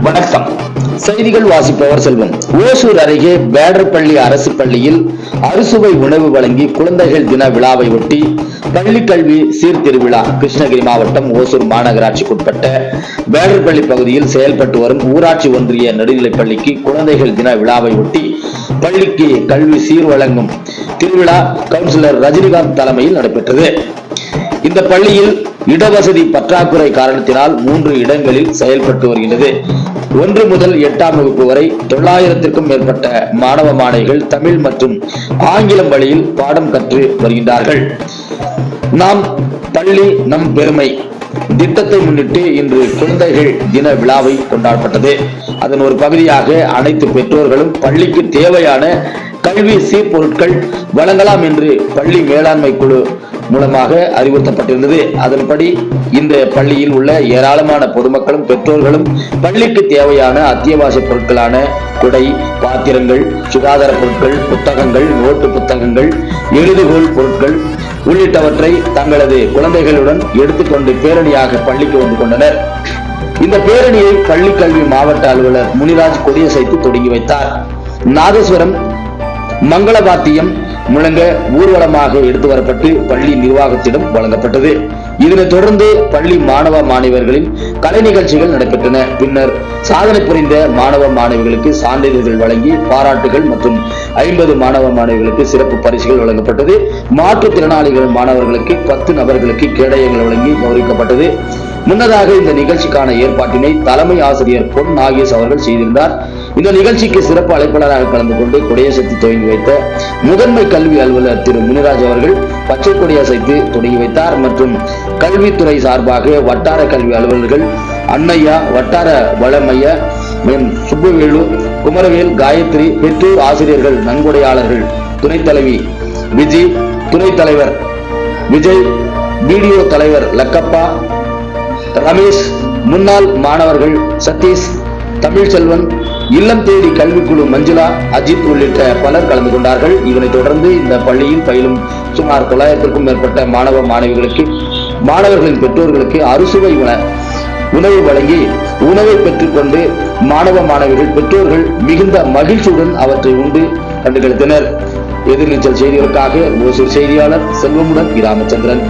வணக்கம். செய்திகள் வாசிப்பவர் செல்வம். ஓசூர் அருகே பேடர்பள்ளி அரசு பள்ளியில் அறுசுவை உணவு வழங்கி குழந்தைகள் தின விழாவை ஒட்டி பள்ளி கல்வி சீர்திருவிழா. கிருஷ்ணகிரி மாவட்டம் ஓசூர் மாநகராட்சிக்குட்பட்ட பேடர்பள்ளி பகுதியில் செயல்பட்டு வரும் ஊராட்சி ஒன்றிய நடுநிலைப்பள்ளிக்கு குழந்தைகள் தின விழாவை ஒட்டி பள்ளிக்கு கல்வி சீர் வழங்கும் திருவிழா கவுன்சிலர் ரஜினிகாந்த் தலைமையில் நடைபெற்றது. இந்த பள்ளியில் இடவசதி பற்றாக்குறை காரணத்தினால் 3 இடங்களில் செயல்பட்டு வருகின்றது. 1 முதல் 8ஆம் வகுப்பு வரை 900க்கும் மேற்பட்ட மாணவ மாணவிகள் தமிழ் மற்றும் ஆங்கிலம் வழியில் பாடம் கற்று வருகின்றார்கள். நாம் பள்ளி நம் பெருமை திட்டத்தை முன்னிட்டு இன்று குழந்தைகள் தின விழாவை கொண்டாடப்பட்டது. அதன் ஒரு பகுதியாக அனைத்து பெற்றோர்களும் பள்ளிக்கு தேவையான கல்வி சீர்பொருட்கள் வழங்கலாம் என்று பள்ளி மேலாண்மை குழு மூலமாக அறிவுறுத்தப்பட்டிருந்தது. அதன்படி இந்த பள்ளியில் உள்ள ஏராளமான பொதுமக்களும் பெற்றோர்களும் பள்ளிக்கு தேவையான அத்தியாவசிய பொருட்களான குடை, பாத்திரங்கள், சுகாதார பொருட்கள், புத்தகங்கள், நோட்டு புத்தகங்கள், எழுதுகோல் பொருட்கள் உள்ளிட்டவற்றை தங்களது குழந்தைகளுடன் எடுத்துக்கொண்டு பேரணியாக பள்ளிக்கு வந்து கொண்டனர். இந்த பேரணியை பள்ளி கல்வி மாவட்ட அலுவலர் முனிராஜ் கொடியசைத்து தொடங்கி வைத்தார். நாதஸ்வரம், மங்களவாத்தியம் முழங்க ஊர்வலமாக எடுத்து வரப்பட்டு பள்ளி நிர்வாகத்திடம் வழங்கப்பட்டது. இதனைத் தொடர்ந்து பள்ளி மாணவ மாணவியர்களின் கலை நிகழ்ச்சிகள் நடைபெற்றன. பின்னர் சாதனை புரிந்த மாணவ மாணவிகளுக்கு சான்றிதழ்கள் வழங்கி பாராட்டுகள் மற்றும் 50 மாணவ மாணவிகளுக்கு சிறப்பு பரிசுகள் வழங்கப்பட்டது. மாற்றுத்திறனாளிகள் மாணவர்களுக்கு 10 நபர்களுக்கு கேடயங்கள் வழங்கி கௌரவிக்கப்பட்டது. முன்னதாக இந்த நிகழ்ச்சிக்கான ஏற்பாட்டினை தலைமை ஆசிரியர் பொன் நாகேஷ் அவர்கள் செய்திருந்தார். இந்த நிகழ்ச்சிக்கு சிறப்பு அழைப்பாளராக கலந்து கொண்டு கொடியசைத்து துவங்கி வைத்த முதன்மை கல்வி அலுவலர் திரு முனிராஜ் அவர்கள் பச்சை கொடியசைத்து தொடங்கி வைத்தார். மற்றும் கல்வித்துறை சார்பாக வட்டார கல்வி அலுவலர்கள் அன்னையா, வட்டார வளமைய சுப்புவேலு, குமரவேல், காயத்ரி, பெற்றோர் ஆசிரியர்கள், நன்கொடையாளர்கள், துணைத் தலைவி விஜி, துணைத் தலைவர் விஜய், வீடியோ தலைவர் லக்கப்பா, ரமேஷ், முன்னாள் மாணவர்கள் சதீஷ், தமிழ்ச்செல்வன், இல்லம் தேடி கல்விக்குழு மஞ்சுளா, அஜித் உள்ளிட்ட பலர் கலந்து கொண்டார்கள். இதனைத் தொடர்ந்து இந்த பள்ளியில் பயிலும் சுமார் 900க்கும் மேற்பட்ட மாணவ மாணவிகளுக்கு மாணவர்களின் பெற்றோர்களுக்கு அறுசுவை உணவு வழங்கி உணவை பெற்றுக்கொண்டு மாணவ மாணவிகள் பெற்றோர்கள் மிகுந்த மகிழ்ச்சியுடன் அவற்றை உண்டு கண்டுகளித்தனர். எதிர்நீச்சல் செய்திகளுக்காக ஓசூர் செய்தியாளர் செல்வமுடன் ராமச்சந்திரன்.